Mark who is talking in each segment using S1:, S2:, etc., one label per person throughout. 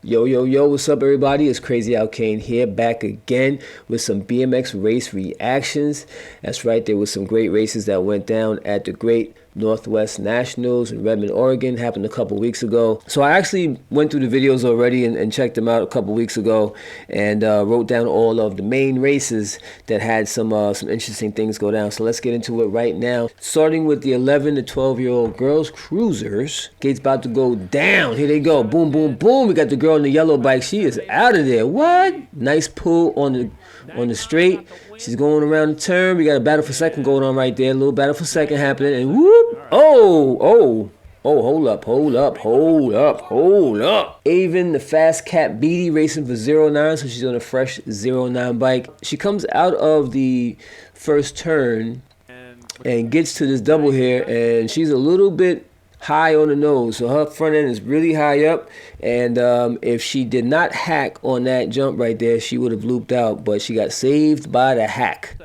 S1: Yo, yo, yo, what's up, everybody? It's Crazy Al Kane here, back again with some BMX race reactions. That's right, there was some great races that went down at the Great Northwest Nationals in Redmond, Oregon. Happened a couple weeks ago. So I actually went through the videos already and checked them out a couple weeks ago and wrote down all of the main races that had some interesting things go down. So let's get into it right now. Starting with the 11 to 12-year-old girls cruisers. Gate's about to go down. Here they go. Boom, boom, boom. We got the girl on the yellow bike. She is out of there. What? Nice pull on the straight. She's going around the turn. We got a battle for second going on right there. A little battle for second happening. And whoop. Oh, hold up. Avon, the fast cat Beatty, racing for 09. So she's on a fresh 09 bike. She comes out of the first turn and gets to this double here. And she's a little bit high on the nose, so her front end is really high up, and if she did not hack on that jump right there, she would have looped out, but she got saved by the hack.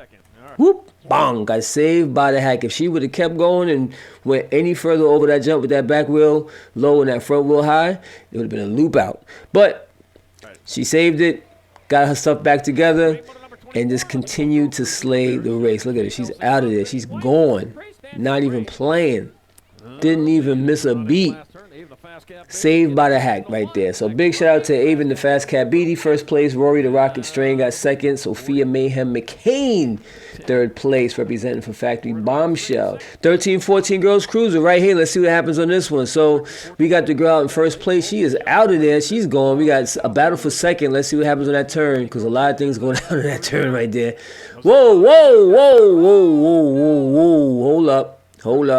S1: Whoop, bang, got saved by the hack. If she would have kept going and went any further over that jump with that back wheel low and that front wheel high, it would have been a loop out. But she saved it, got her stuff back together, and just continued to slay the race. Look at her, she's out of there, she's gone, not even playing. Didn't even miss a beat. Saved by the hack right there. So big shout out to Avon the Fast Cat Beatty, first place. Rory the Rocket Strain got second. Sophia Mayhem McCain, third place, representing for Factory Bombshell. 13-14 girls cruiser right here. Let's see what happens on this one. So we got the girl out in first place. She is out of there. She's gone. We got a battle for second. Let's see what happens on that turn, because a lot of things going down on that turn right there. Whoa. Hold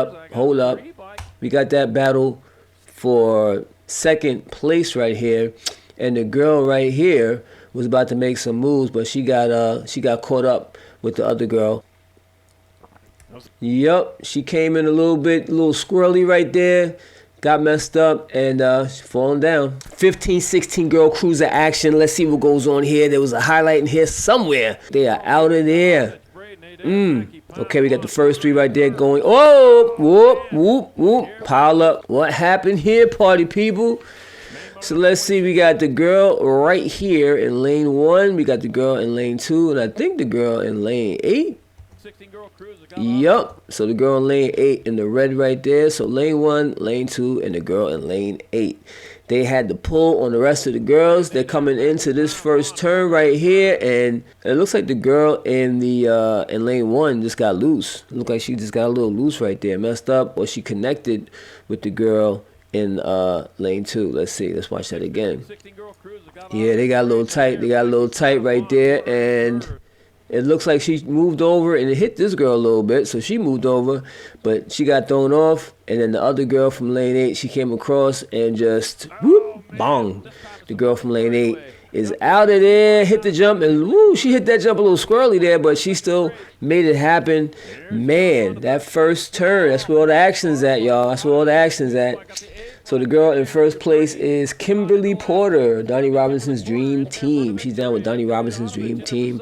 S1: up. We got that battle for second place right here, and the girl right here was about to make some moves, but she got caught up with the other girl. Yup, she came in a little squirrely right there, got messed up, and falling down. 15-16 girl cruiser action. Let's see what goes on here. There was a highlight in here somewhere. They are out of there. Okay, we got the first three right there going. Oh, whoop. Pile up. What happened here, party people? So let's see. We got the girl right here in lane 1. We got the girl in lane 2. And I think the girl in lane 8. Yup. So the girl in lane 8 in the red right there. So lane 1, lane 2, and the girl in lane 8. They had the pull on the rest of the girls. They're coming into this first turn right here, and it looks like the girl in the in lane 1 just got loose. It looked like she just got a little loose right there, messed up, or she connected with the girl in lane 2. Let's see. Let's watch that again. Yeah, they got a little tight. They got a little tight right there, and it looks like she moved over and it hit this girl a little bit, so she moved over, but she got thrown off, and then the other girl from lane 8, she came across and just whoop, bong. The girl from lane 8 is out of there, hit the jump, and woo, she hit that jump a little squirrely there, but she still made it happen. Man, that first turn, that's where all the action's at, y'all. That's where all the action's at. So the girl in first place is Kimberly Porter, Donnie Robinson's dream team. She's down with Donnie Robinson's dream team,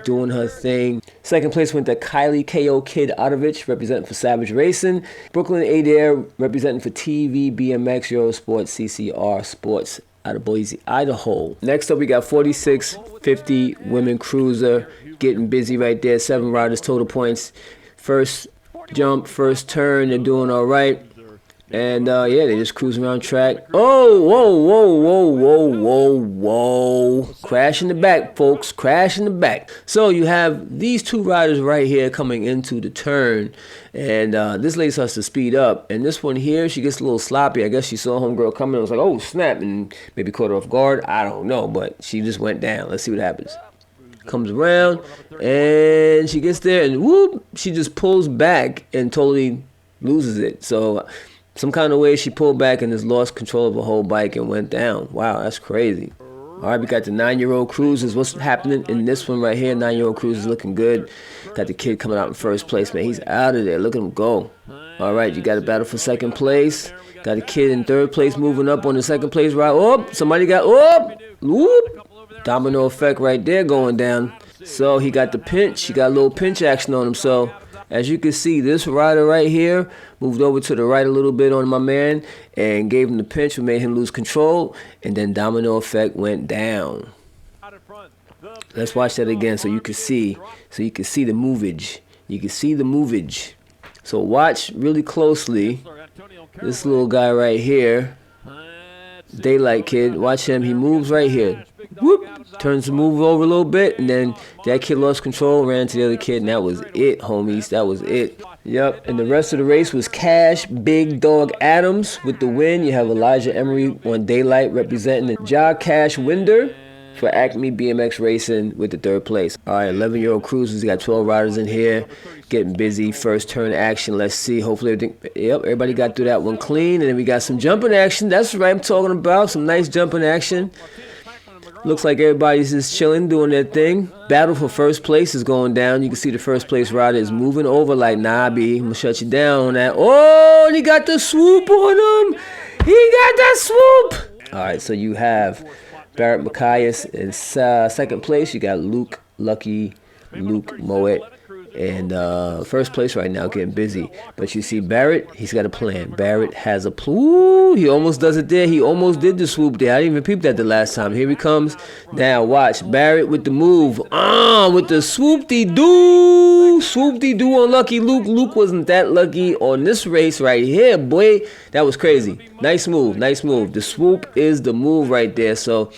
S1: doing her thing. Second place went to Kylie K.O. Kid Otovich, representing for Savage Racing. Brooklyn Adair, representing for TV, BMX, Eurosport, CCR Sports, out of Boise, Idaho. Next up, we got 46-50 women cruiser, getting busy right there. 7 riders, total points. First jump, first turn, they're doing all right. And yeah, they just cruise around track. Oh, whoa. Crash in the back, folks. Crash in the back. So you have these 2 riders right here coming into the turn. And this lady starts to speed up. And this one here, she gets a little sloppy. I guess she saw homegirl coming and was like, oh, snap. And maybe caught her off guard. I don't know. But she just went down. Let's see what happens. Comes around. And she gets there. And whoop, she just pulls back and totally loses it. So some kind of way she pulled back and just lost control of her whole bike and went down. Wow, that's crazy. All right, we got the 9-year-old cruisers. What's happening in this one right here? 9-year-old cruisers looking good. Got the kid coming out in first place, man. He's out of there. Look at him go. All right, you got a battle for second place. Got a kid in third place moving up on the second place ride. Oh, somebody got, whoop. Domino effect right there going down. So he got the pinch. He got a little pinch action on him. So As you can see, this rider right here moved over to the right a little bit on my man and gave him the pinch, which made him lose control, and then domino effect went down. Let's watch that again so you can see. So you can see the movage. You can see the movage. So watch really closely. This little guy right here, Daylight Kid, watch him. He moves right here. Whoop! Turns the move over a little bit, and then that kid lost control, ran to the other kid, and that was it, homies. That was it. Yep, and the rest of the race was Cash, Big Dog Adams with the win. You have Elijah Emery on Daylight representing the Ja Cash Winder for Acme BMX Racing with the 3rd place. All right, 11-year-old cruisers. We got 12 riders in here, getting busy. First turn action. Let's see. Hopefully everything. Yep, everybody got through that one clean. And then we got some jumping action. That's right, I'm talking about. Some nice jumping action. Looks like everybody's just chilling, doing their thing. Battle for first place is going down. You can see the first place rider is moving over like, nah, B, I'm going to shut you down on that. Oh, and he got the swoop on him. He got that swoop. All right, so you have Barrett Macias in second place. You got Luke Moet. And first place right now, getting busy. But you see Barrett, he's got a plan. Barrett has a plan. He almost does it there. He almost did the swoop there. I didn't even peep that the last time. Here he comes. Now watch. Barrett with the move. With the swoop-de-doo. Swoop-de-doo on Lucky Luke. Luke wasn't that lucky on this race right here, boy. That was crazy. Nice move. Nice move. The swoop is the move right there. So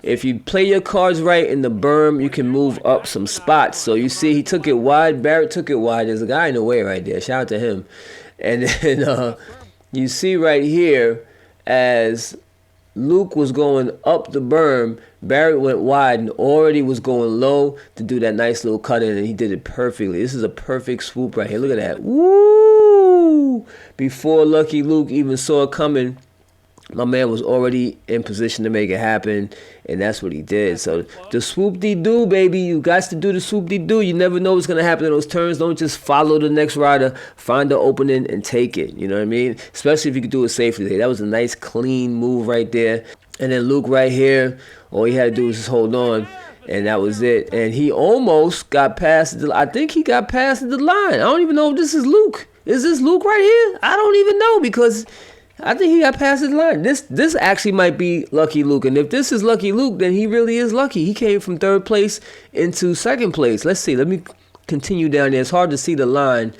S1: if you play your cards right in the berm, you can move up some spots. So you see he took it wide. Barrett took it wide. There's a guy in the way right there. Shout out to him. And then you see right here, as Luke was going up the berm, Barrett went wide and already was going low to do that nice little cut in, and he did it perfectly. This is a perfect swoop right here. Look at that. Woo! Before Lucky Luke even saw it coming, my man was already in position to make it happen, and that's what he did. So the swoop-de-doo, baby. You got to do the swoop-de-doo. You never know what's going to happen in those turns. Don't just follow the next rider. Find the opening and take it. You know what I mean? Especially if you could do it safely. That was a nice, clean move right there. And then Luke right here, all he had to do was just hold on, and that was it. And he almost got past I think he got past the line. I don't even know if this is Luke. Is this Luke right here? I don't even know, because I think he got past his line. This actually might be Lucky Luke. And if this is Lucky Luke, then he really is lucky. He came from 3rd place into 2nd place. Let's see. Let me continue down there. It's hard to see the line.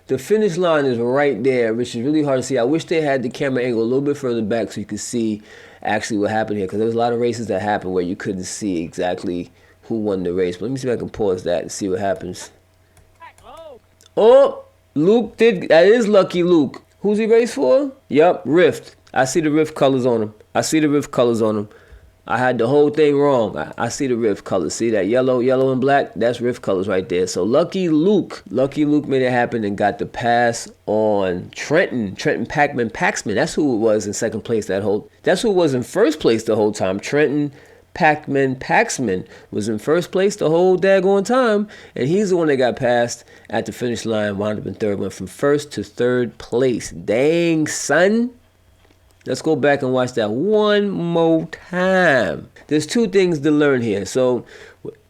S1: The finish line is right there, which is really hard to see. I wish they had the camera angle a little bit further back so you could see actually what happened here, because there was a lot of races that happened where you couldn't see exactly who won the race. But let me see if I can pause that and see what happens. Oh, Luke did. That is Lucky Luke. Who's he race for? Yup, Rift. I see the Rift colors on him. I had the whole thing wrong. I see the Rift colors. See that yellow and black? That's Rift colors right there. So Lucky Luke made it happen and got the pass on Trenton Paxman. That's who it was in 2nd place that's who it was in 1st place the whole time. Trenton Paxman was in 1st place the whole daggone time, and he's the one that got passed at the finish line, wound up in 3rd, went from 1st to 3rd place. Dang, son. Let's go back and watch that one more time. There's 2 things to learn here. So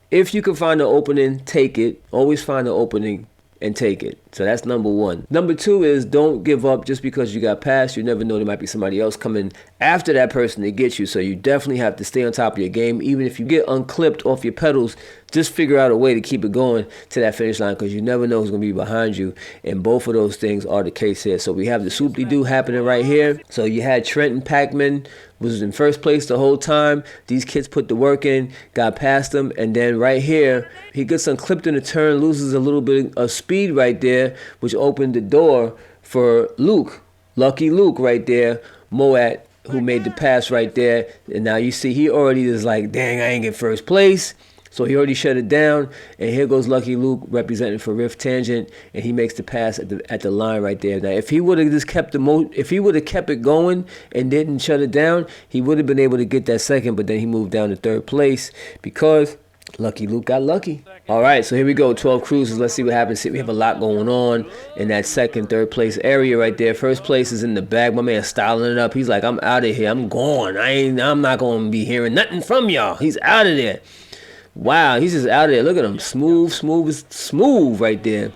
S1: if you can find an opening, take it. Always find an opening and take it. So that's number 1. Number 2 is don't give up just because you got passed. You never know, there might be somebody else coming after that person to get you. So you definitely have to stay on top of your game. Even if you get unclipped off your pedals, just figure out a way to keep it going to that finish line, because you never know who's going to be behind you. And both of those things are the case here. So we have the swoop-de-doo happening right here. So you had Trenton Paxman was in 1st place the whole time. These kids put the work in, got past them, and then right here, he gets unclipped in the turn, loses a little bit of speed right there, which opened the door for Luke, Lucky Luke right there, Moet, who made the pass right there. And now you see he already is like, dang, I ain't get 1st place. So he already shut it down, and here goes Lucky Luke representing for Rift Tangent, and he makes the pass at the line right there. Now, if he would have just kept if he would have kept it going and didn't shut it down, he would have been able to get that 2nd, but then he moved down to 3rd place because Lucky Luke got lucky. All right, so here we go, 12 cruisers. Let's see what happens. See, we have a lot going on in that 2nd, 3rd place area right there. 1st place is in the bag. My man styling it up. He's like, I'm out of here. I'm gone. I'm not going to be hearing nothing from y'all. He's out of there. Wow, he's just out of there. Look at him. Smooth right there.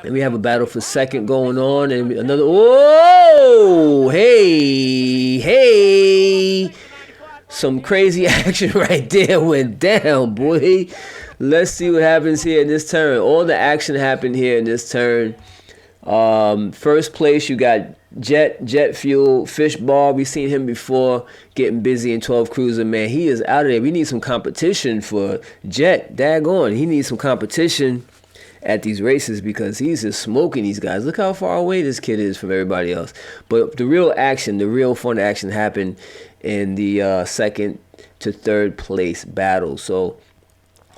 S1: And we have a battle for second going on, and another. Oh, hey. Some crazy action right there went down, boy. Let's see what happens here in this turn. All the action happened here in this turn. First place, you got Jet Fuel, Fishball. We've seen him before getting busy in 12 Cruiser. Man, he is out of there. We need some competition for Jet. Daggone. He needs some competition at these races because he's just smoking these guys. Look how far away this kid is from everybody else. But the real action, the real fun action happened in the second to third place battle. So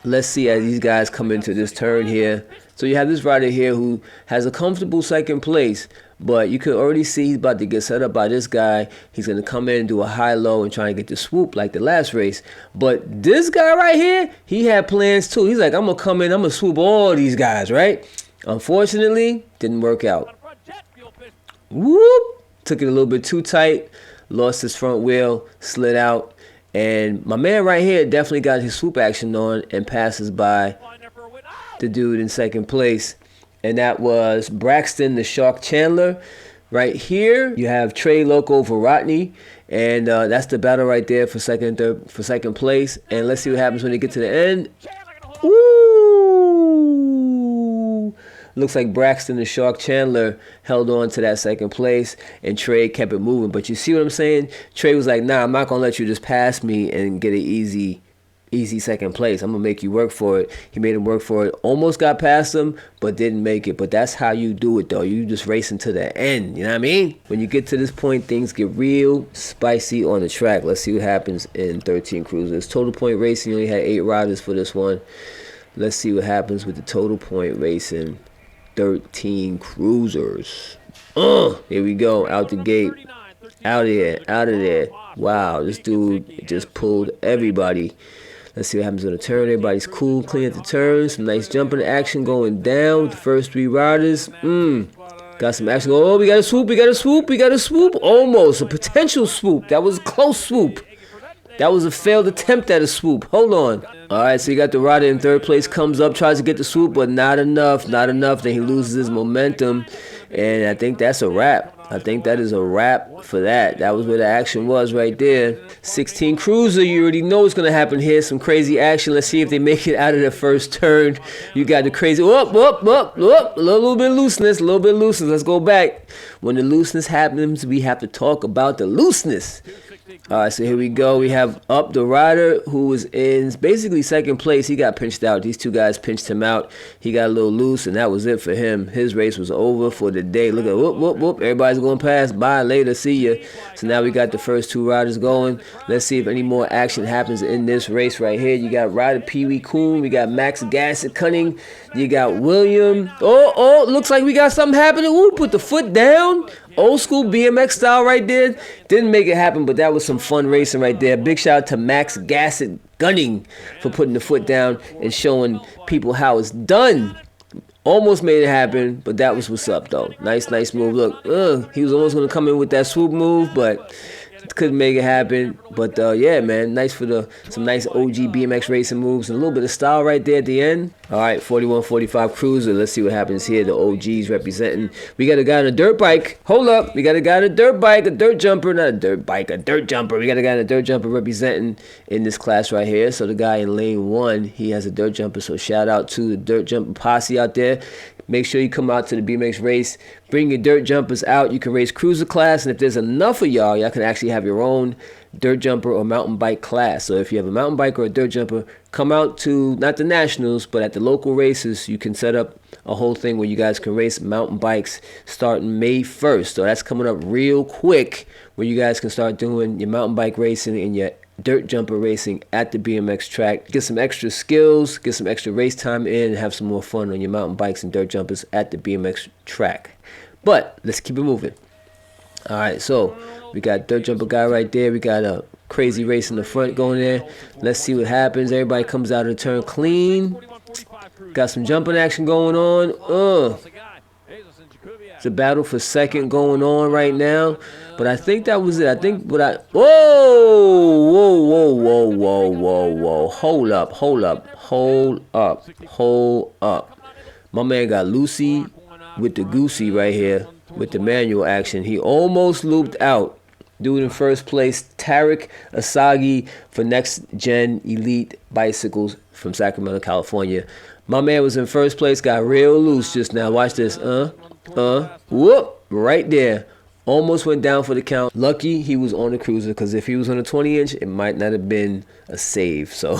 S1: let's see as these guys come into this turn here. So you have this rider here who has a comfortable second place, but you can already see he's about to get set up by this guy. He's going to come in and do a high-low and try and get the swoop like the last race. But this guy right here, he had plans too. He's like, I'm going to come in, I'm going to swoop all these guys, right? Unfortunately, didn't work out. Whoop! Took it a little bit too tight, lost his front wheel, slid out. And my man right here definitely got his swoop action on and passes by the dude in second place. And that was Braxton the Shark Chandler. Right here, you have Trey Loco Varotny. And that's the battle right there for second place. And let's see what happens when they get to the end. Woo! Looks like Braxton the Shark Chandler held on to that second place, and Trey kept it moving. But you see what I'm saying? Trey was like, nah, I'm not going to let you just pass me and get an easy second place. I'm going to make you work for it. He made him work for it. Almost got past him, but didn't make it. But that's how you do it, though. You just racing to the end. You know what I mean? When you get to this point, things get real spicy on the track. Let's see what happens in 13 Cruisers. Total Point Racing only had 8 riders for this one. Let's see what happens with the Total Point Racing 13 Cruisers. Here we go. Out the gate. Out of there. Wow, this dude just pulled everybody. Let's see what happens on the turn. Everybody's cool, clean at the turn. Some nice jumping action going down with the first 3 riders. Got some action. Oh, we got a swoop. We got a swoop. Almost. A potential swoop. That was a close swoop. That was a failed attempt at a swoop. Hold on. All right, so you got the rider in third place, comes up, tries to get the swoop, but not enough. Then he loses his momentum, and I think that's a wrap. I think that is a wrap for that. That was where the action was right there. 16 Cruiser, you already know what's going to happen here. Some crazy action. Let's see if they make it out of the first turn. You got the crazy, a little bit of looseness, Let's go back. When the looseness happens, we have to talk about the looseness. All right, so here we go. We have up the rider who was in basically second place. He got pinched out. These 2 guys pinched him out. He got a little loose, and that was it for him. His race was over for the day. Look at whoop. Everybody's going past. Bye, later, see ya. So now we got the first 2 riders going. Let's see if any more action happens in this race right here. You got Ryder Pee Wee Coon. We got Max Gassett Cunning. You got William. Oh, looks like we got something happening. Ooh, put the foot down. Old school BMX style right there. Didn't make it happen, but that was some fun racing right there. Big shout out to Max Gassett Gunning for putting the foot down and showing people how it's done. Almost made it happen, but that was what's up, though. Nice move. Look, he was almost going to come in with that swoop move, but couldn't make it happen. But yeah, man, nice for some nice OG BMX racing moves and a little bit of style right there at the end. All right, 41-45 Cruiser. Let's see what happens here. The OGs representing. We got a guy on a dirt bike. Hold up, we got a guy on a dirt bike, a dirt jumper, not a dirt bike, a dirt jumper. We got a guy on a dirt jumper representing in this class right here. So the guy in lane 1, he has a dirt jumper. So shout out to the dirt jumper posse out there. Make sure you come out to the BMX race. Bring your dirt jumpers out. You can race cruiser class, and if there's enough of y'all can actually have your own dirt jumper or mountain bike class. So if you have a mountain bike or a dirt jumper, come out to not the nationals, but at the local races. You can set up a whole thing where you guys can race mountain bikes starting May 1st. So that's coming up real quick, where you guys can start doing your mountain bike racing and your dirt jumper racing at the BMX track. Get some extra skills, get some extra race time in, and have some more fun on your mountain bikes and dirt jumpers at the BMX track. But let's keep it moving. All right, so we got dirt jumper guy right there. We got a crazy race in the front going there. Let's see what happens. Everybody comes out of the turn clean. Got some jumping action going on. It's a battle for second going on right now. But I think that was it. I think what I... Whoa. Hold up. My man got Lucy with the goosey right here, with the manual action. He almost looped out. Dude in first place, Tarek Asagi for Next Gen Elite Bicycles from Sacramento, California. My man was in first place, got real loose just now. Watch this. Whoop, right there. Almost went down for the count. Lucky he was on the cruiser, because if he was on a 20-inch, it might not have been a save. So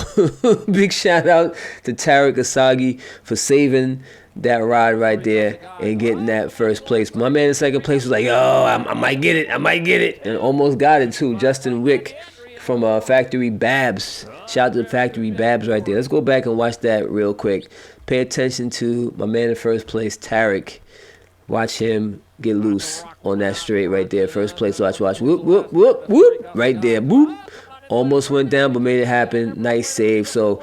S1: big shout out to Tarek Asagi for saving that ride right there and getting that first place. My man in second place was like, yo, I might get it, and almost got it too. Justin Wick from Factory Babs. Shout out to Factory Babs right there. Let's go back and watch that real quick. Pay attention to my man in first place, Tarek. Watch him get loose on that straight right there. First place, watch. Whoop, whoop, whoop, whoop. Right there, boop. Almost went down, but made it happen. Nice save. So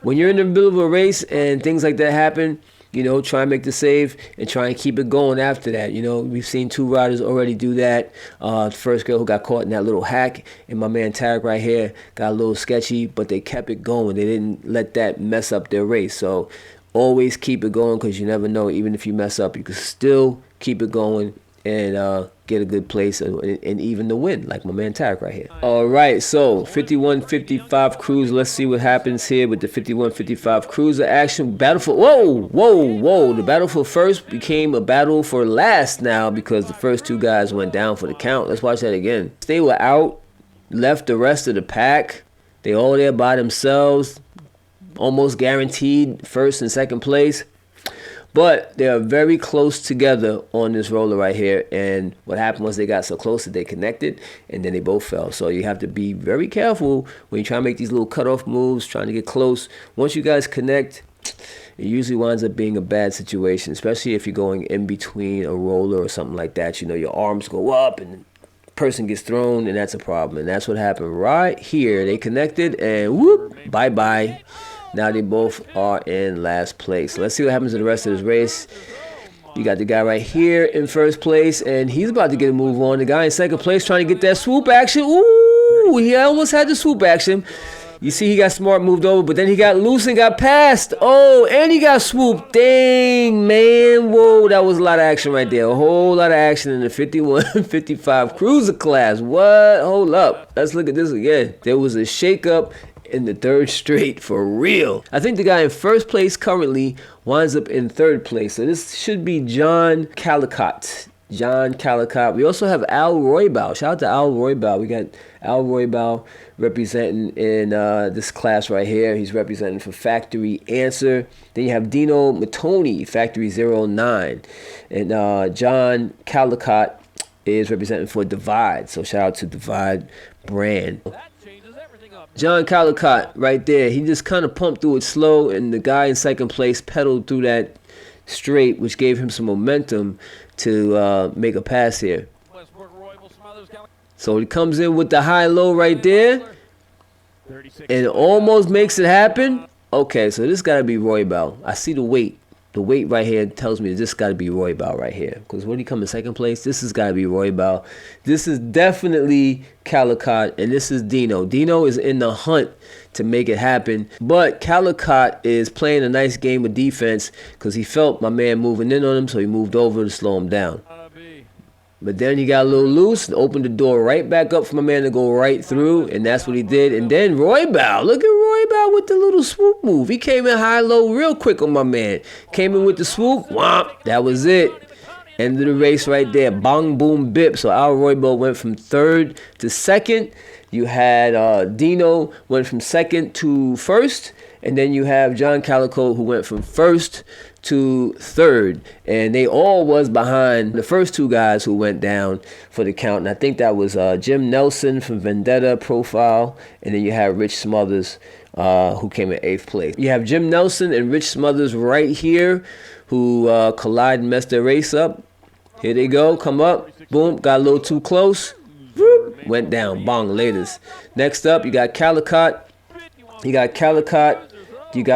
S1: when you're in the middle of a race and things like that happen, you know, try and make the save and try and keep it going after that. You know, we've seen 2 riders already do that. The first girl who got caught in that little hack, and my man Tarek right here got a little sketchy, but they kept it going. They didn't let that mess up their race. So always keep it going, because you never know. Even if you mess up, you can still keep it going and get a good place and even the win, like my man Tarek right here. All right, so 51-55 cruiser. Let's see what happens here with the 51-55 cruiser action. Battle for whoa. The battle for first became a battle for last now, because the first 2 guys went down for the count. Let's watch that again. They were out, left the rest of the pack. They all there by themselves, almost guaranteed first and second place. But they are very close together on this roller right here. And what happened was they got so close that they connected, and then they both fell. So you have to be very careful when you try to make these little cutoff moves, trying to get close. Once you guys connect, it usually winds up being a bad situation, especially if you're going in between a roller or something like that. You know, your arms go up and the person gets thrown, and that's a problem. And that's what happened right here. They connected, and whoop, bye-bye. Now they both are in last place. Let's see what happens in the rest of this race. You got the guy right here in first place, and he's about to get a move on. The guy in second place trying to get that swoop action. Ooh, he almost had the swoop action. You see he got smart, moved over, but then he got loose and got passed. Oh, and he got swooped. Dang, man. Whoa, that was a lot of action right there. A whole lot of action in the 51-55 cruiser class. What? Hold up. Let's look at this again. There was a shakeup in the 3rd straight, for real. I think the guy in first place currently winds up in 3rd place. So this should be John Calicott. We also have Al Roybal. Shout out to Al Roybal. We got Al Roybal representing in this class right here. He's representing for Factory Answer. Then you have Dino Matoni, Factory 09. And John Calicott is representing for Divide. So shout out to Divide brand. John Calicott right there, he just kind of pumped through it slow, and the guy in second place pedaled through that straight, which gave him some momentum to make a pass here. So he comes in with the high-low right there and almost makes it happen. Okay, so this got to be Roybal. I see the weight. The weight right here tells me this got to be Roybal right here. Because when he come in second place, this has got to be Roybal. This is definitely Calicott, and this is Dino. Dino is in the hunt to make it happen. But Calicott is playing a nice game of defense, because he felt my man moving in on him, so he moved over to slow him down. But then he got a little loose and opened the door right back up for my man to go right through, and that's what he did. And then Roybal, look at Roybal with the little swoop move. He came in high-low real quick on my man. Came in with the swoop, whomp, that was it. End of the race right there, bong, boom, bip. So Al Roybal went from 3rd to 2nd. You had Dino went from 2nd to 1st. And then you have John Calicott, who went from 1st to 3rd. And they all was behind the first 2 guys who went down for the count. And I think that was Jim Nelson from Vendetta Profile. And then you have Rich Smothers, who came in 8th place. You have Jim Nelson and Rich Smothers right here, who collided and messed their race up. Here they go, come up, boom, got a little too close, whoop, went down, bong, latest. Next up, you got Calicott. You got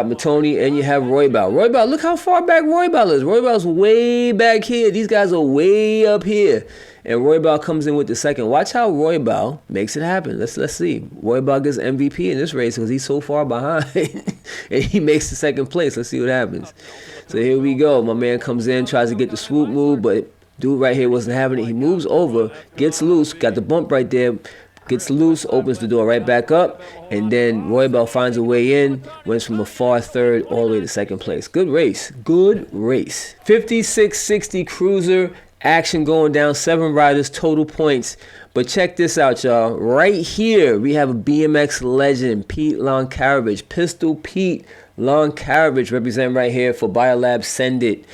S1: Matoni, and you have Roybal. Roybal, look how far back Roybal is. Roybal's way back here. These guys are way up here. and Roybal comes in with the second. Watch how Roybal makes it happen. Let's see. Roybal gets MVP in this race because he's so far behind, and he makes the second place. Let's see what happens. So here we go. My man comes in, tries to get the swoop move, but dude right here wasn't having it. He moves over, gets loose, got the bump right there, gets loose, opens the door right back up, and then Roybal finds a way in, wins from a far third all the way to second place. Good race. Good race. 56-60 cruiser action going down. 7 riders, total points. But check this out, y'all. Right here, we have a BMX legend, Pete Loncarovich. Pistol Pete Loncarovich representing right here for Biolab Send It.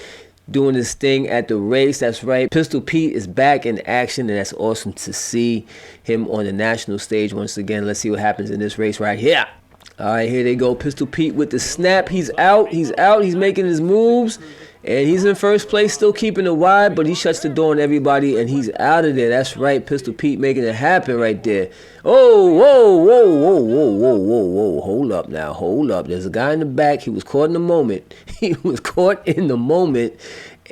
S1: Doing this thing at the race. That's right. Pistol Pete is back in action, and that's awesome to see him on the national stage once again. Let's see what happens in this race right here. All right, here they go. Pistol Pete with the snap. He's out. He's out. He's making his moves, and he's in first place, still keeping it wide, but he shuts the door on everybody, and he's out of there. That's right. Pistol Pete making it happen right there. Oh, whoa, whoa, whoa, whoa, whoa, whoa, whoa. Hold up now. Hold up. There's a guy in the back. He was caught in the moment. He was caught in the moment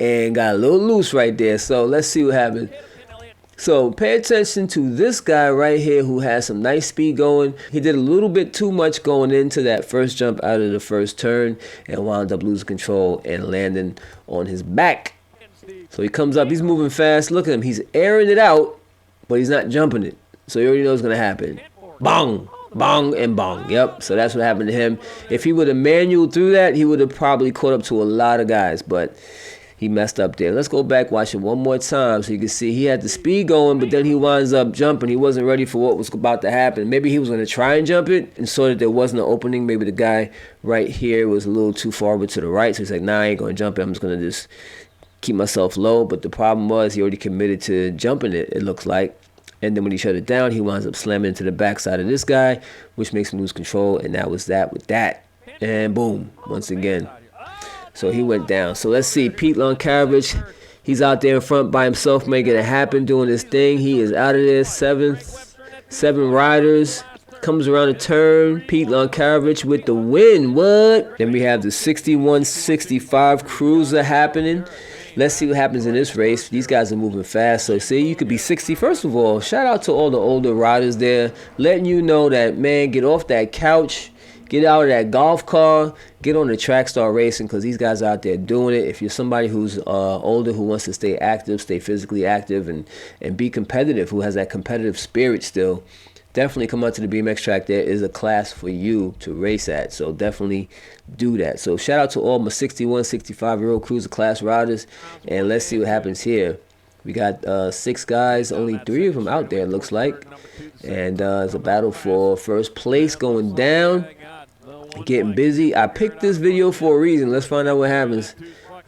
S1: and got a little loose right there. So let's see what happens. So pay attention to this guy right here who has some nice speed going. He did a little bit too much going into that first jump out of the first turn and wound up losing control and landing on his back. So he comes up. He's moving fast. Look at him. He's airing it out, but he's not jumping it. So you already know what's going to happen. Bong. Bong and bong. Yep. So that's what happened to him. If he would have manual through that, he would have probably caught up to a lot of guys, but he messed up there. Let's go back, watch it one more time so you can see he had the speed going, but then he winds up jumping. He wasn't ready for what was about to happen. Maybe he was going to try and jump it and saw that there wasn't an opening. Maybe the guy right here was a little too far over to the right, so he's like, nah, I ain't going to jump it. I'm just going to just keep myself low. But the problem was he already committed to jumping it, it looks like. And then when he shut it down, he winds up slamming into the backside of this guy, which makes him lose control. And that was that with that. And boom, once again. So he went down. So let's see. Pete Loncarovich, he's out there in front by himself making it happen, doing his thing. He is out of there. Seven riders. Comes around a turn. Pete Loncarovich with the win. What? Then we have the 61-65 cruiser happening. Let's see what happens in this race. These guys are moving fast. So see, you could be 60. First of all, shout out to all the older riders there, letting you know that, man, get off that couch, get out of that golf car, get on the track, start racing, because these guys are out there doing it. If you're somebody who's older, who wants to stay active, stay physically active, and be competitive, who has that competitive spirit still, definitely come out to the BMX track. There is a class for you to race at, so definitely do that. So shout out to all my 61, 65-year-old cruiser class riders, and let's see what happens here. We got 6 guys, only 3 of them out there, it looks like, and there's a battle for first place going down. Getting busy. I picked this video for a reason. Let's find out what happens.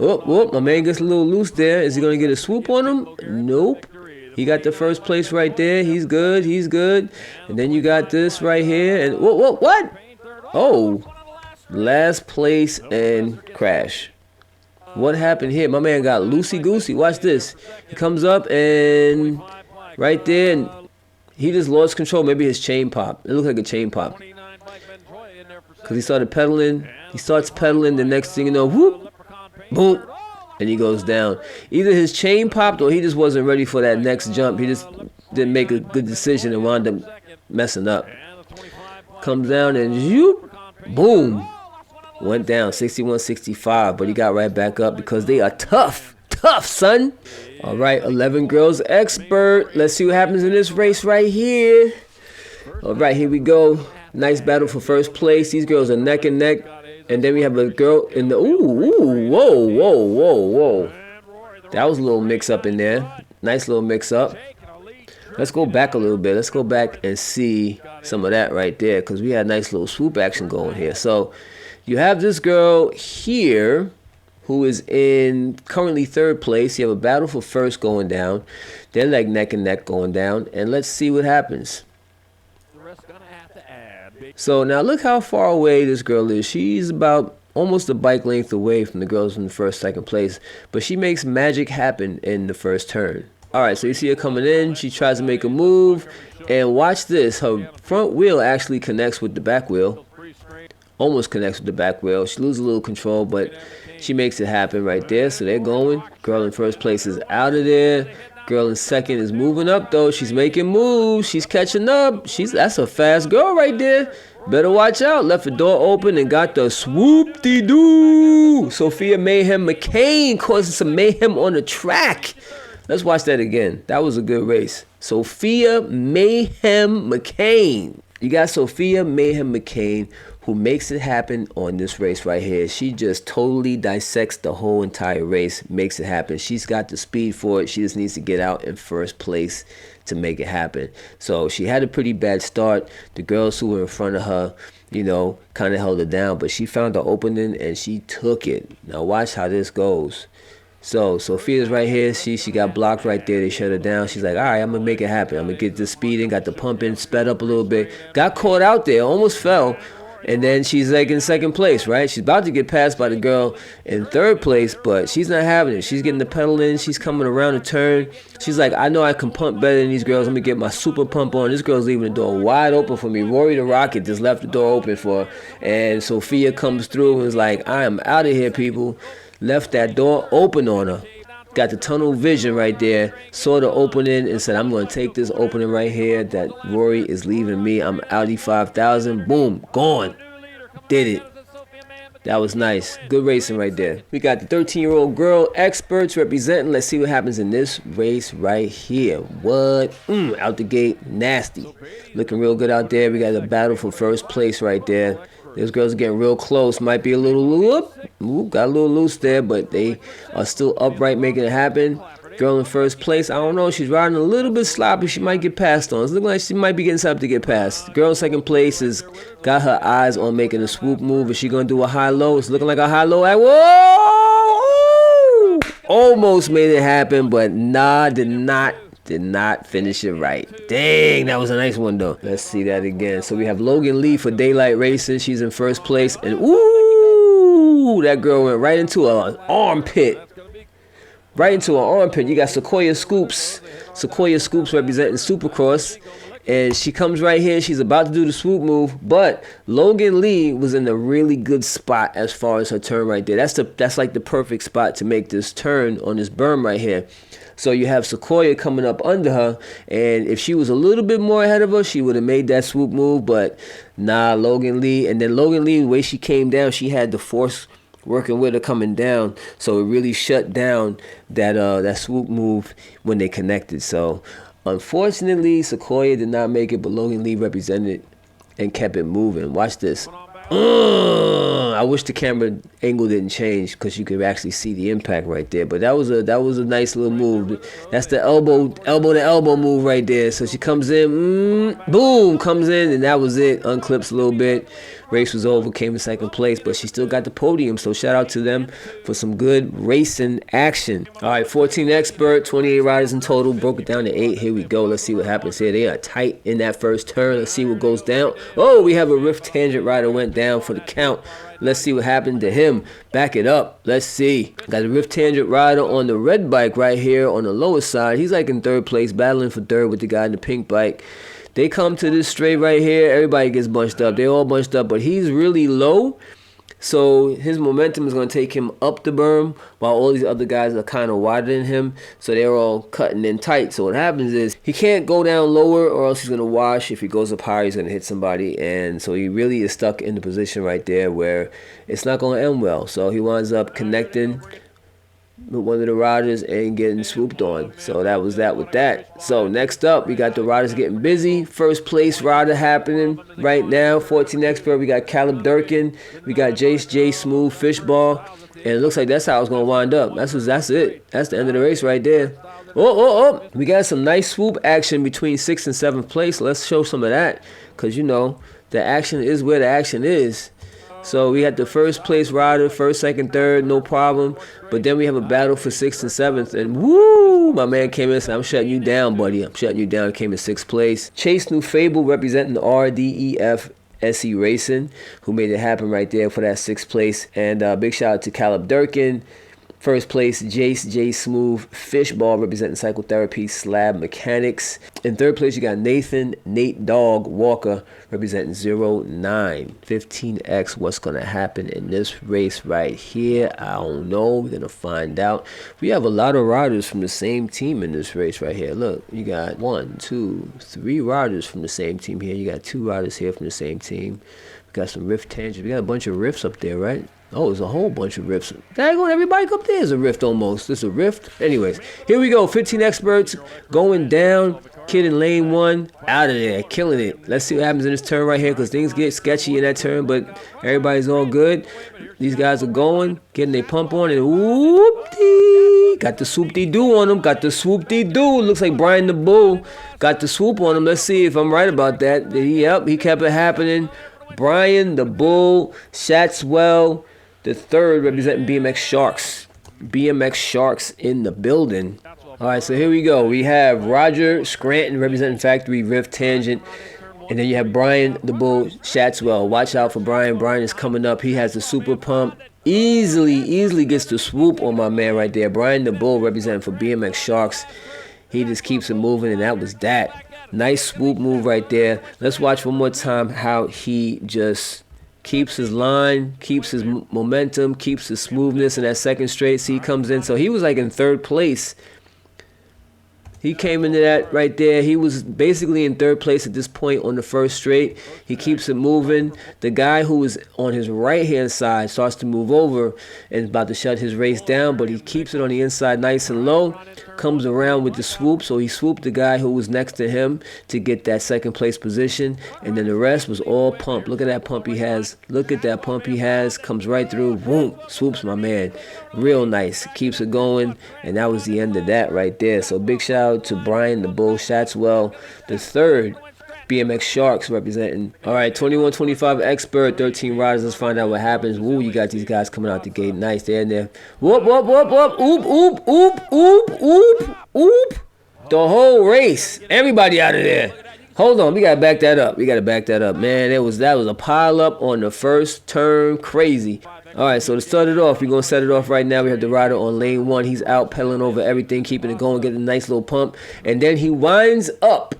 S1: Oh, my man gets a little loose there. Is he going to get a swoop on him? Nope. He got the first place right there. He's good. He's good. And then you got this right here. And what? Oh, last place and crash. What happened here? My man got loosey-goosey. Watch this. He comes up and right there, and he just lost control. Maybe his chain popped. It looked like a chain pop. Because he started pedaling. He starts pedaling. The next thing you know, whoop, boom, and he goes down. Either his chain popped or he just wasn't ready for that next jump. He just didn't make a good decision and wound up messing up. Comes down and whoop, boom, went down 61-65. But he got right back up because they are tough, son. All right, 11 girls expert. Let's see what happens in this race right here. All right, here we go. Nice battle for first place. These girls are neck and neck. And then we have a girl in the... Whoa. That was a little mix-up in there. Nice little mix-up. Let's go back a little bit. Let's go back and see some of that right there, because we had nice little swoop action going here. So you have this girl here who is in currently 3rd place. You have a battle for first going down. They're like neck and neck going down. And let's see what happens. So now look how far away this girl is. She's about almost a bike length away from the girls in the first, second place. But she makes magic happen in the first turn. All right, so you see her coming in. She tries to make a move. And watch this. Her front wheel actually connects with the back wheel. Almost connects with the back wheel. She loses a little control, but she makes it happen right there. So they're going. Girl in first place is out of there. Girl in second is moving up though. She's making moves. She's catching up. That's a fast girl right there. Better watch out. Left the door open and got the swoop-de-doo. Sophia Mayhem McCain causing some mayhem on the track. Let's watch that again. That was a good race. Sophia Mayhem McCain. You got Sophia Mayhem McCain, who makes it happen on this race right here. She just totally dissects the whole entire race, makes it happen. She's got the speed for it. She just needs to get out in first place to make it happen. So she had a pretty bad start. The girls who were in front of her, you know, kind of held her down, but she found the opening and she took it. Now watch how this goes. So Sophia's right here. She got blocked right there. They shut her down. She's like, all right, I'm gonna make it happen. I'm gonna get the speed in, got the pump in, sped up a little bit. Got caught out there, almost fell. And then she's like in second place, right? She's about to get passed by the girl in third place, but she's not having it. She's getting the pedal in. She's coming around the turn. She's like, I know I can pump better than these girls. I'm going to get my super pump on. This girl's leaving the door wide open for me. Rory the Rocket just left the door open for her. And Sophia comes through and is like, I am out of here, people. Left that door open on her. Got the tunnel vision right there. Saw the opening and said, I'm going to take this opening right here that Rory is leaving me. I'm Audi 5000. Boom. Gone. Did it. That was nice. Good racing right there. We got the 13-year-old girl experts representing. Let's see what happens in this race right here. What? Out the gate. Nasty. Looking real good out there. We got a battle for first place right there. Those girls are getting real close. Might be a little got a little loose there, but they are still upright making it happen. Girl in first place, I don't know. She's riding a little bit sloppy. She might get passed on. It's looking like she might be getting set up to get passed. Girl in second place has got her eyes on making a swoop move. Is she going to do a high-low? It's looking like a high-low. Whoa! Almost made it happen, but nah, did not finish it right. Dang, that was a nice one, though. Let's see that again. So we have Logan Lee for Daylight Racing. She's in first place. And, ooh, that girl went right into an armpit. Right into an armpit. You got Sequoia Scoops. Sequoia Scoops representing Supercross. And she comes right here. She's about to do the swoop move. But Logan Lee was in a really good spot as far as her turn right there. That's like the perfect spot to make this turn on this berm right here. So you have Sequoia coming up under her. And if she was a little bit more ahead of her, she would have made that swoop move. But nah, Logan Lee. And then Logan Lee, the way she came down, she had the force working with her coming down, so it really shut down that swoop move when they connected. So unfortunately, Sequoia did not make it, but Logan Lee represented and kept it moving. Watch this. I wish the camera angle didn't change because you could actually see the impact right there. But that was a nice little move. That's the elbow to elbow move right there. So she comes in, boom, comes in, and that was it. Unclips a little bit. Race was over, came in second place, but she still got the podium. So shout out to them for some good racing action. All right, 14 expert, 28 riders in total. Broke it down to 8. Here we go. Let's see what happens here. They are tight in that first turn. Let's see what goes down. Oh, we have a Rift Tangent rider went down for the count. Let's see what happened to him. Back it up. Let's see. Got a Rift Tangent rider on the red bike right here on the lower side. He's like in third place, battling for third with the guy in the pink bike. They come to this straight right here. Everybody gets bunched up. They all bunched up, but he's really low. So his momentum is going to take him up the berm while all these other guys are kind of wider than him. So they're all cutting in tight. So what happens is he can't go down lower or else he's going to wash. If he goes up higher, he's going to hit somebody. And so he really is stuck in the position right there where it's not going to end well. So he winds up connecting with one of the riders and getting swooped on. So that was that with that. So next up, we got the riders getting busy. First place rider happening right now. 14 expert. We got Caleb Durkin. We got Jace J Smooth Fishball. And it looks like that's how it's going to wind up. That's it. That's the end of the race right there. Oh. We got some nice swoop action between 6th and 7th place. Let's show some of that. Because, you know, the action is where the action is. So we had the first place rider, first, second, third, no problem. But then we have a battle for 6th and 7th. And woo, my man came in and said, I'm shutting you down, buddy. I'm shutting you down. He came in 6th place. Chase New Fable representing the RDEF SE Racing, who made it happen right there for that 6th place. And big shout out to Caleb Durkin. First place, Jace J Smooth Fishball, representing Psychotherapy Slab Mechanics. In third place, you got Nate Dog Walker, representing 09. 15X. What's going to happen in this race right here? I don't know. We're going to find out. We have a lot of riders from the same team in this race right here. Look, you got 1, 2, 3 riders from the same team here. You got 2 riders here from the same team. We got some rift tangents. We got a bunch of rifts up there, right? Oh, there's a whole bunch of rifts. Daggone, everybody up there is a rift almost. There's a rift. Anyways, here we go. 15 experts going down. Kid in lane 1, out of there, killing it. Let's see what happens in this turn right here, because things get sketchy in that turn, but everybody's all good. These guys are going, getting their pump on, and whoop-dee. Got the swoop-dee-doo on them. Got the swoop-dee-doo. Looks like Brian the Bull got the swoop on him. Let's see if I'm right about that. Yep, he kept it happening. Brian the Bull Shatswell the third, representing BMX Sharks. BMX Sharks in the building. All right, so here we go. We have Roger Scranton representing Factory Rift Tangent. And then you have Brian the Bull Shatswell. Watch out for Brian. Brian is coming up. He has the super pump. Easily gets the swoop on my man right there. Brian the Bull representing for BMX Sharks. He just keeps it moving, and that was that. Nice swoop move right there. Let's watch one more time how he just keeps his line, keeps his momentum, keeps his smoothness in that second straight. See, he comes in. So he was like in third place. He came into that right there. He was basically in third place at this point on the first straight. He keeps it moving. The guy who was on his right-hand side starts to move over and is about to shut his race down, but he keeps it on the inside nice and low. Comes around with the swoop, so he swooped the guy who was next to him to get that second place position, and then the rest was all pump. Look at that pump he has. Look at that pump he has. Comes right through. Boom. Swoops my man. Real nice. Keeps it going, and that was the end of that right there. So big shout out to Brian the Bull Shatswell, the third. BMX Sharks representing. All right, 21-25 expert, 13 riders. Let's find out what happens. Woo, you got these guys coming out the gate. Nice, they're in there. Whoop, whoop, whoop, whoop. Oop, oop, oop, oop, oop, oop. The whole race. Everybody out of there. Hold on, we got to back that up. We got to back that up. Man, that was a pile up on the first turn. Crazy. All right, so to start it off, we're going to set it off right now. We have the rider on lane 1. He's out pedaling over everything, keeping it going, getting a nice little pump. And then he winds up.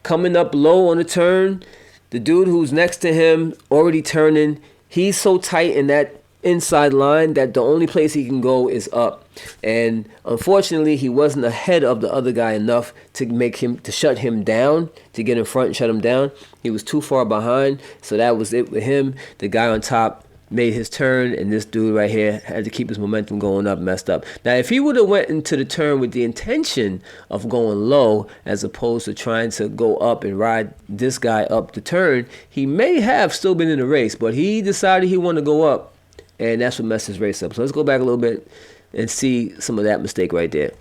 S1: Coming up low on the turn, the dude who's next to him already turning. He's so tight in that inside line that the only place he can go is up. And unfortunately, he wasn't ahead of the other guy enough to shut him down, to get in front and shut him down. He was too far behind, so that was it with him. The guy on top made his turn, and this dude right here had to keep his momentum going up, messed up. Now, if he would have went into the turn with the intention of going low as opposed to trying to go up and ride this guy up the turn, he may have still been in the race, but he decided he wanted to go up, and that's what messed his race up. So let's go back a little bit and see some of that mistake right there.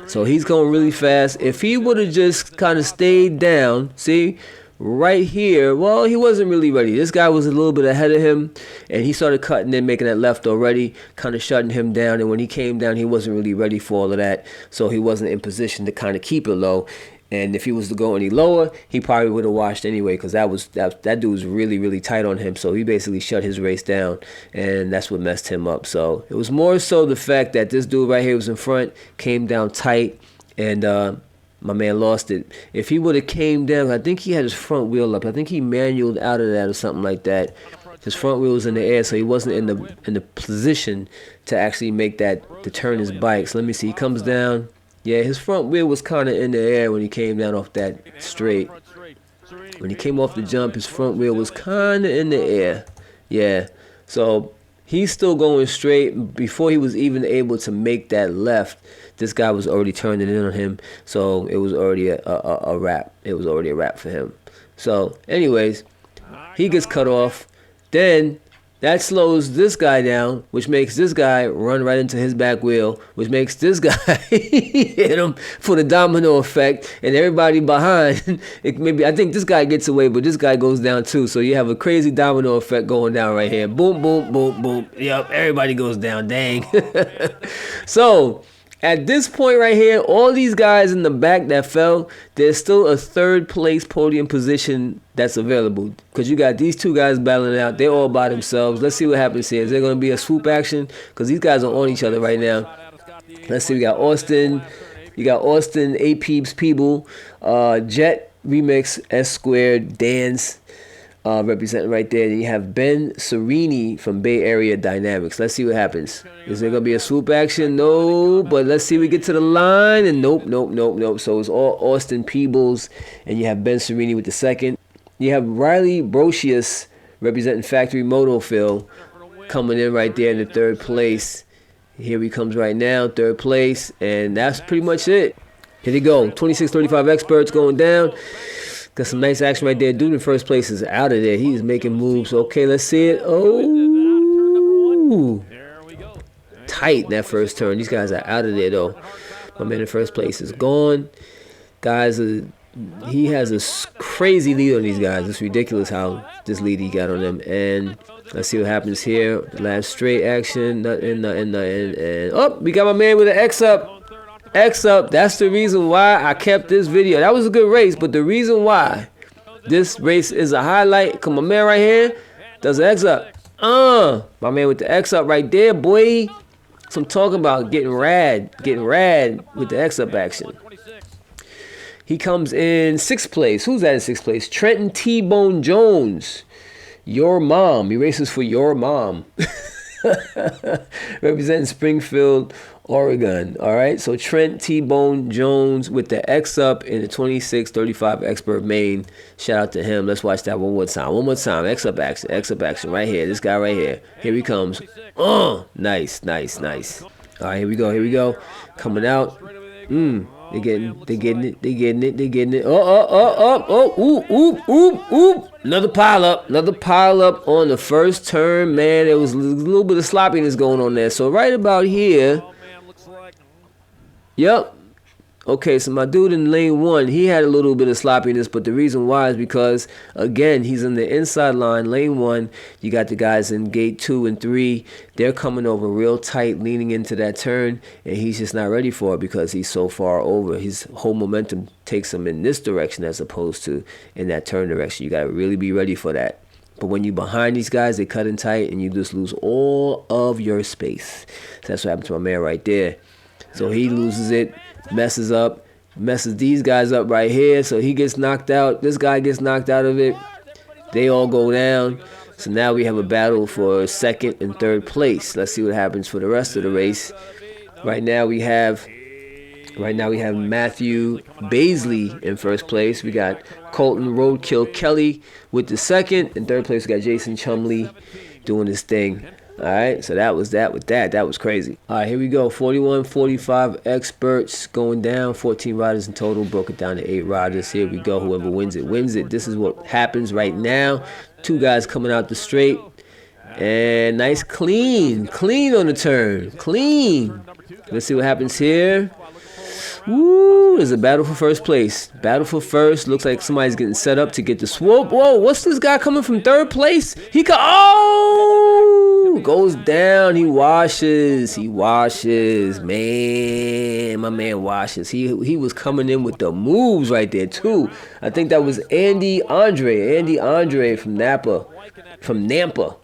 S1: So he's going really fast. If he would have just kind of stayed down, see, right here, well, he wasn't really ready. This guy was a little bit ahead of him, and he started cutting in, making that left already, kind of shutting him down. And when he came down, he wasn't really ready for all of that, so he wasn't in position to kind of keep it low. And if he was to go any lower, he probably would have washed anyway, because that dude was really tight on him. So he basically shut his race down, and that's what messed him up. So it was more so the fact that this dude right here was in front, came down tight, and my man lost it. If he would have came down, I think he had his front wheel up. I think he manualed out of that or something like that. His front wheel was in the air, so he wasn't in the position to actually make to turn his bike. So let me see. He comes down. Yeah, his front wheel was kind of in the air when he came down off that straight. When he came off the jump, his front wheel was kind of in the air. Yeah. So he's still going straight. Before he was even able to make that left, this guy was already turning in on him, so it was already a wrap. It was already a wrap for him. So, anyways, he gets cut off. Then that slows this guy down, which makes this guy run right into his back wheel, which makes this guy hit him for the domino effect, and everybody behind. I think this guy gets away, but this guy goes down too. So you have a crazy domino effect going down right here. Boom, boom, boom, boom. Yep, everybody goes down. Dang. So At this point right here, all these guys in the back that fell, there's still a third place podium position that's available. Because you got these two guys battling it out. They're all by themselves. Let's see what happens here. Is there going to be a swoop action? Because these guys are on each other right now. Let's see. We got Austin. You got Austin, A Peeps, Peeble, Jet, Remix, S Squared, Dance. Representing right there. Then you have Ben Serini from Bay Area Dynamics. Let's see what happens. Is there going to be a swoop action? No, but let's see. We get to the line, and nope. So it's all Austin Peebles, and you have Ben Serini with the second. You have Riley Brocious representing Factory Motophil coming in right there in the third place. Here he comes right now, third place, and that's pretty much it. Here they go. 2635 experts going down. Got some nice action right there. Dude in first place is out of there. He's making moves. Okay, let's see it. Oh, tight in that first turn. These guys are out of there, though. My man in first place is gone. Guys, he has a crazy lead on these guys. It's ridiculous how this lead he got on them. And let's see what happens here. The last straight action. Nothing. And oh, we got my man with an X up. X up. That's the reason why I kept this video. That was a good race, but the reason why this race is a highlight, come my man right here does an X up. My man with the X up right there, boy. So I'm talking about getting rad with the X up action. He comes in sixth place. Who's that in sixth place? Trenton T-Bone Jones. Your mom. He races for your mom. Representing Springfield, Oregon. All right, so Trent T-Bone Jones with the X up in the 2635 Expert main. Shout out to him. Let's watch that one more time. X up action right here. This guy right here. Here he comes. Nice. All right, here we go. Coming out. They getting it. Another pile up on the first turn, man. There was a little bit of sloppiness going on there. So right about here, yep. Okay, so my dude in lane 1, he had a little bit of sloppiness, but the reason why is because, again, he's in the inside line, lane 1. You got the guys in gate 2 and 3. They're coming over real tight, leaning into that turn, and he's just not ready for it because he's so far over. His whole momentum takes him in this direction as opposed to in that turn direction. You got to really be ready for that. But when you're behind these guys, they cut in tight, and you just lose all of your space. So that's what happened to my man right there. So he loses it. Messes these guys up right here, so he gets knocked out. This guy gets knocked out of it. They all go down. So now we have a battle for second and third place. Let's see what happens for the rest of the race. Right now we have Matthew Baisley in first place. We got Colton Roadkill Kelly with the second. In third place we got Jason Chumley doing his thing. All right, so that was that with that. That was crazy. All right, here we go. 41-45 experts going down. 14 riders in total. Broke it down to 8 riders. Here we go. Whoever wins it, wins it. This is what happens right now. 2 guys coming out the straight. And nice clean on the turn. Clean. Let's see what happens here. Woo, there's a battle for first place. Battle for first. Looks like somebody's getting set up to get the swoop. Whoa, what's this guy coming from third place? Goes down. He washes. Man, my man washes. He was coming in with the moves right there too. I think that was Andy Andre from Nampa.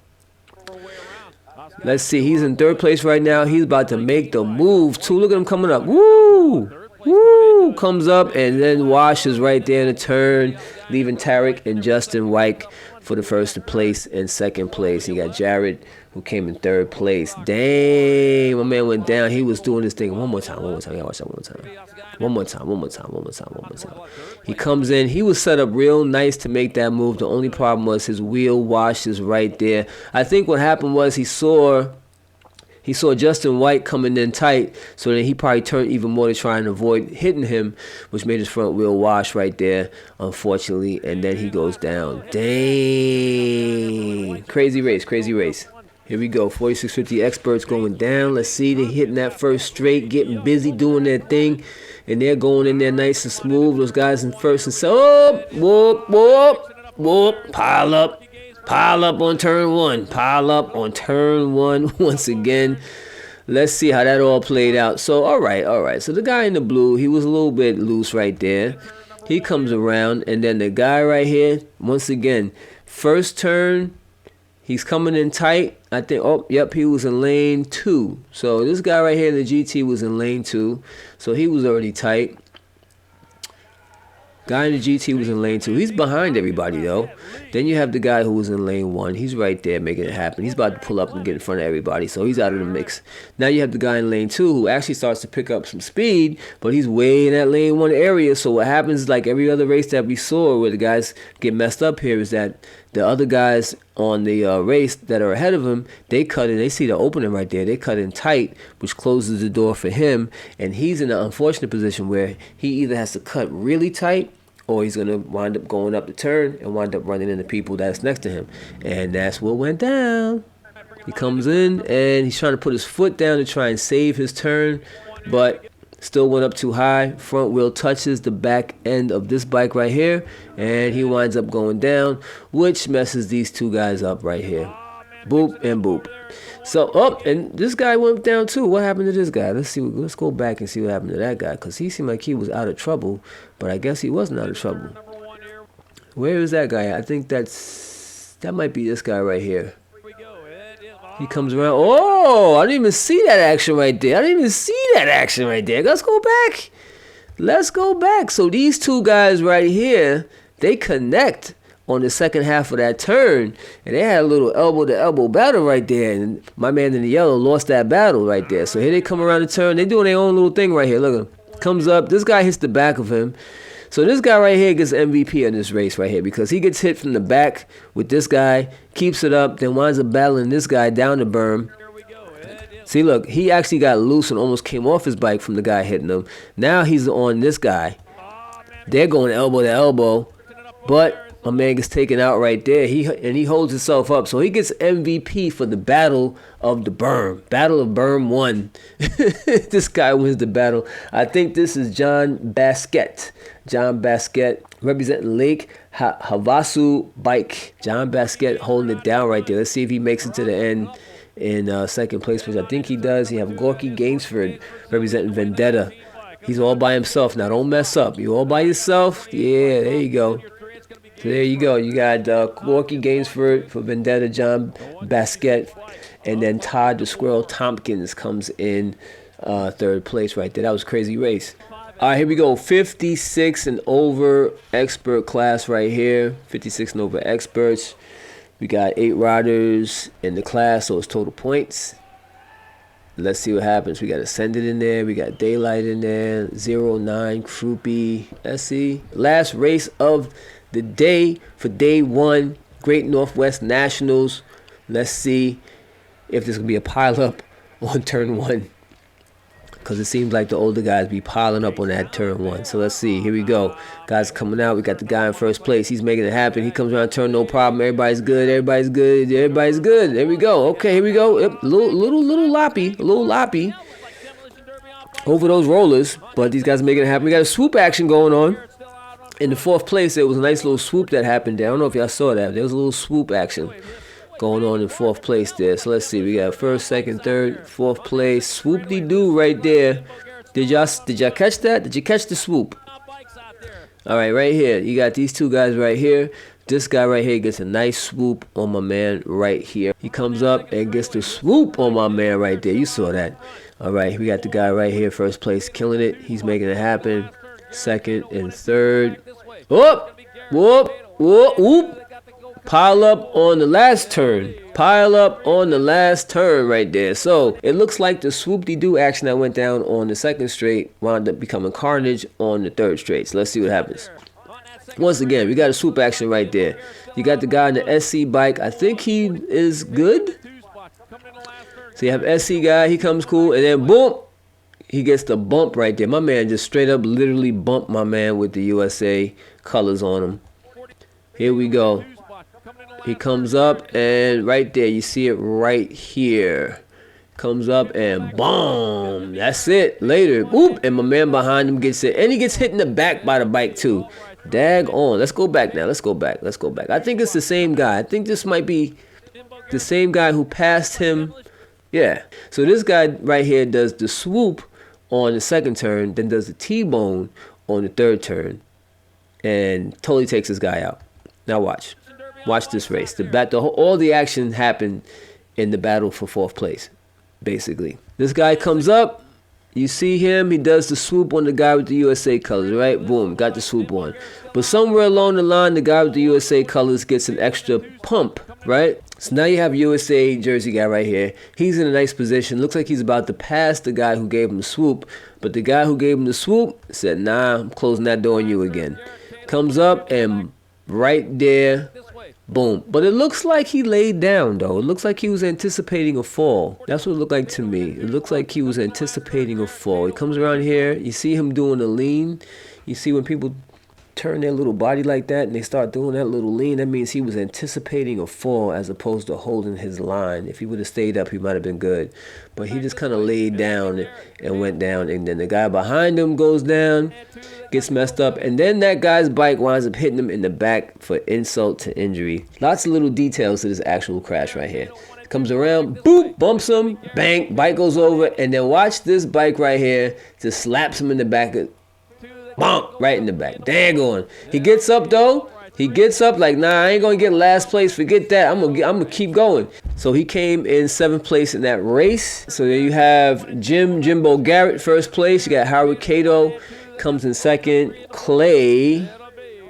S1: Let's see. He's in third place right now. He's about to make the move too. Look at him coming up. Woo! Comes up and then washes right there in the turn, leaving Tarek and Justin Wyke for the first place and second place. You got Jared, who came in third place. Dang, my man went down. He was doing this thing. One more time. I gotta watch that one more time. He comes in. He was set up real nice to make that move. The only problem was his wheel washes right there. I think what happened was he saw Justin White coming in tight, so then he probably turned even more to try and avoid hitting him, which made his front wheel wash right there, unfortunately, and then he goes down. Dang. Crazy race. Here we go, 4650 experts going down. Let's see, they're hitting that first straight, getting busy, doing their thing, and they're going in there nice and smooth. Those guys in first and so, whoop, pile up on turn 1. Once again. let's see how that all played out. So, all right. So the guy in the blue, he was a little bit loose right there. He comes around, and then the guy right here, once again, first turn, he's coming in tight. I think, oh, yep, he was in lane 2. So this guy right here in the GT was in lane 2. So he was already tight. Guy in the GT was in lane 2. He's behind everybody, though. Then you have the guy who was in lane 1. He's right there making it happen. He's about to pull up and get in front of everybody, so he's out of the mix. Now you have the guy in lane 2 who actually starts to pick up some speed, but he's way in that lane 1 area. So what happens, like every other race that we saw where the guys get messed up here, is that the other guys on the race that are ahead of him, they cut in. They see the opening right there. They cut in tight, which closes the door for him. And he's in an unfortunate position where he either has to cut really tight, or he's going to wind up going up the turn and wind up running into people that's next to him. And that's what went down. He comes in, and he's trying to put his foot down to try and save his turn, but still went up too high. Front wheel touches the back end of this bike right here, and he winds up going down, which messes these two guys up right here. Boop and boop. So, and this guy went down too. What happened to this guy? Let's see. Let's go back and see what happened to that guy, because he seemed like he was out of trouble, but I guess he wasn't out of trouble. Where is that guy? I think that might be this guy right here. He comes around. Oh, I didn't even see that action right there. Let's go back. Let's go back. So these two guys right here, they connect on the second half of that turn, and they had a little elbow-to-elbow battle right there, and my man in the yellow lost that battle right there. So here they come around the turn. They doing their own little thing right here. Look at him. Comes up. This guy hits the back of him. So this guy right here gets MVP in this race right here, because he gets hit from the back with this guy, keeps it up, then winds up battling this guy down the berm. See, look, he actually got loose and almost came off his bike from the guy hitting him. Now he's on this guy. They're going elbow to elbow, but my man gets taken out right there. He holds himself up. So he gets MVP for the Battle of the Berm. Battle of Berm 1. This guy wins the battle. I think this is John Basquet. John Basquet representing Lake Havasu Bike. John Basquet holding it down right there. Let's see if he makes it to the end in second place, which I think he does. You have Gorky Gainsford representing Vendetta. He's all by himself. Now, don't mess up. You all by yourself? Yeah, there you go. So there you go. You got Gorky Gainsford for Vendetta, John Basquet, and then Todd the Squirrel Tompkins comes in third place right there. That was a crazy race. All right, here we go. 56 and over expert class right here. 56 and over experts. We got 8 riders in the class, so it's total points. Let's see what happens. We got Ascended in there. We got Daylight in there. 09, Croupy. Let's see. Last race of the day for day 1. Great Northwest Nationals. Let's see if there's going to be a pileup on turn 1. Because it seems like the older guys be piling up on that turn 1. So let's see. Here we go. Guys coming out. We got the guy in first place. He's making it happen. He comes around turn, no problem. Everybody's good. Everybody's good. Everybody's good. There we go. Okay, here we go. Yep. Little loppy. A little loppy over those rollers. But these guys are making it happen. We got a swoop action going on. In the 4th place, there was a nice little swoop that happened there. I don't know if y'all saw that. There was a little swoop action going on in 4th place there. So let's see. We got 1st, 2nd, 3rd, 4th place. Swoop-de-doo right there. Did y'all catch that? Did you catch the swoop? All right here. You got these two guys right here. This guy right here gets a nice swoop on my man right here. He comes up and gets the swoop on my man right there. You saw that. All right, we got the guy right here, 1st place, killing it. He's making it happen. 2nd and 3rd. Whoop! Whoop! Whoop! Whoop! Pile up on the last turn. Pile up on the last turn right there. So it looks like the swoop-de-doo action that went down on the 2nd straight wound up becoming carnage on the 3rd straight. So let's see what happens. Once again, we got a swoop action right there. You got the guy on the SC bike. I think he is good. So you have SC guy. He comes cool. And then boom. He gets the bump right there. My man just straight up literally bumped my man with the USA colors on him. Here we go. He comes up, and right there, you see it right here. Comes up and boom. That's it. Later. Boop. And my man behind him gets it. And he gets hit in the back by the bike too. Dag on. Let's go back now. Let's go back. I think it's the same guy. I think this might be the same guy who passed him Yeah. So this guy right here does the swoop on the second turn, then does the T-bone on the third turn, and totally takes this guy out. Now watch. Watch this race. All the action happened in the battle for 4th place, basically. This guy comes up. You see him, he does the swoop on the guy with the USA colors, right? Boom, got the swoop on. But somewhere along the line, the guy with the USA colors gets an extra pump, right? So now you have USA jersey guy right here. He's in a nice position. Looks like he's about to pass the guy who gave him the swoop. But the guy who gave him the swoop said, nah, I'm closing that door on you again. Comes up and right there, boom. But it looks like he laid down, though. It looks like he was anticipating a fall. That's what it looked like to me. It looks like he was anticipating a fall. He comes around here. You see him doing a lean. You see when people turn their little body like that and they start doing that little lean, that means he was anticipating a fall as opposed to holding his line. If he would have stayed up, he might have been good. But he just kind of laid down and went down. And then the guy behind him goes down, gets messed up, and then that guy's bike winds up hitting him in the back for insult to injury. Lots of little details to this actual crash right here. Comes around, boop, bumps him, bang, bike goes over, and then watch this bike right here just slaps him in the back, bonk, right in the back. Daggone. He gets up though. He gets up like, nah, I ain't gonna get last place. Forget that. I'm gonna keep going. So he came in 7th place in that race. So there you have Jimbo Garrett 1st place. You got Howard Cato comes in 2nd. Clay,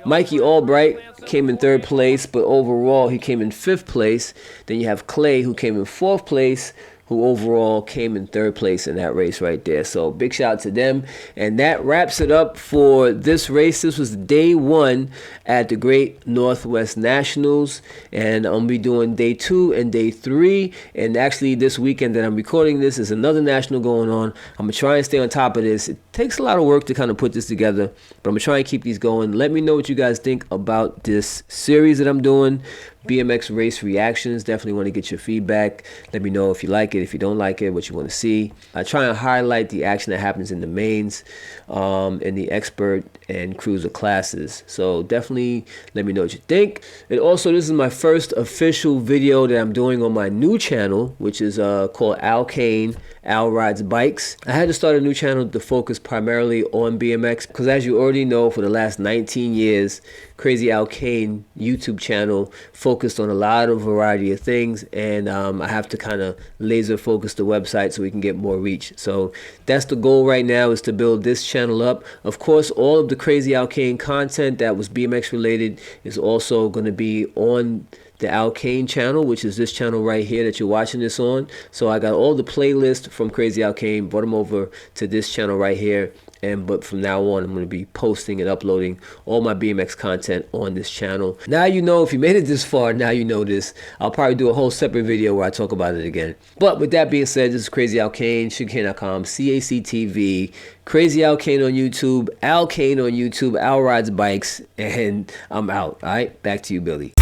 S1: Mikey Albright came in 3rd place, but overall he came in 5th place. Then you have Clay, who came in 4th place, who overall came in 3rd place in that race right there. So big shout out to them. And that wraps it up for this race. This was day 1 at the Great Northwest Nationals. And I'm going to be doing day 2 and day 3. And actually this weekend that I'm recording this is another national going on. I'm going to try and stay on top of this. It takes a lot of work to kind of put this together, but I'm going to try and keep these going. Let me know what you guys think about this series that I'm doing. BMX Race Reactions. Definitely want to get your feedback. Let me know if you like it, if you don't like it, what you want to see. I try and highlight the action that happens in the mains, in the expert and cruiser classes. So definitely let me know what you think. And also, this is my first official video that I'm doing on my new channel, which is called Al Kane, Al Rides Bikes. I had to start a new channel to focus primarily on BMX because, as you already know, for the last 19 years, Crazy Al Kane YouTube channel focused on a lot of variety of things, and I have to kind of laser focus the website so we can get more reach. So that's the goal right now, is to build this channel up. Of course, all of the Crazy Al Kane content that was BMX related is also going to be on the Al Kane channel, which is this channel right here that you're watching this on. So I got all the playlists from Crazy Al Kane, brought them over to this channel right here. But from now on, I'm going to be posting and uploading all my BMX content on this channel. Now you know, if you made it this far, now you know this. I'll probably do a whole separate video where I talk about it again. But with that being said, this is Crazy Al Kane, sugarcane.com, CACTV, Crazy Al Kane on YouTube, Al Kane on YouTube, Al Rides Bikes, and I'm out. All right, back to you, Billy.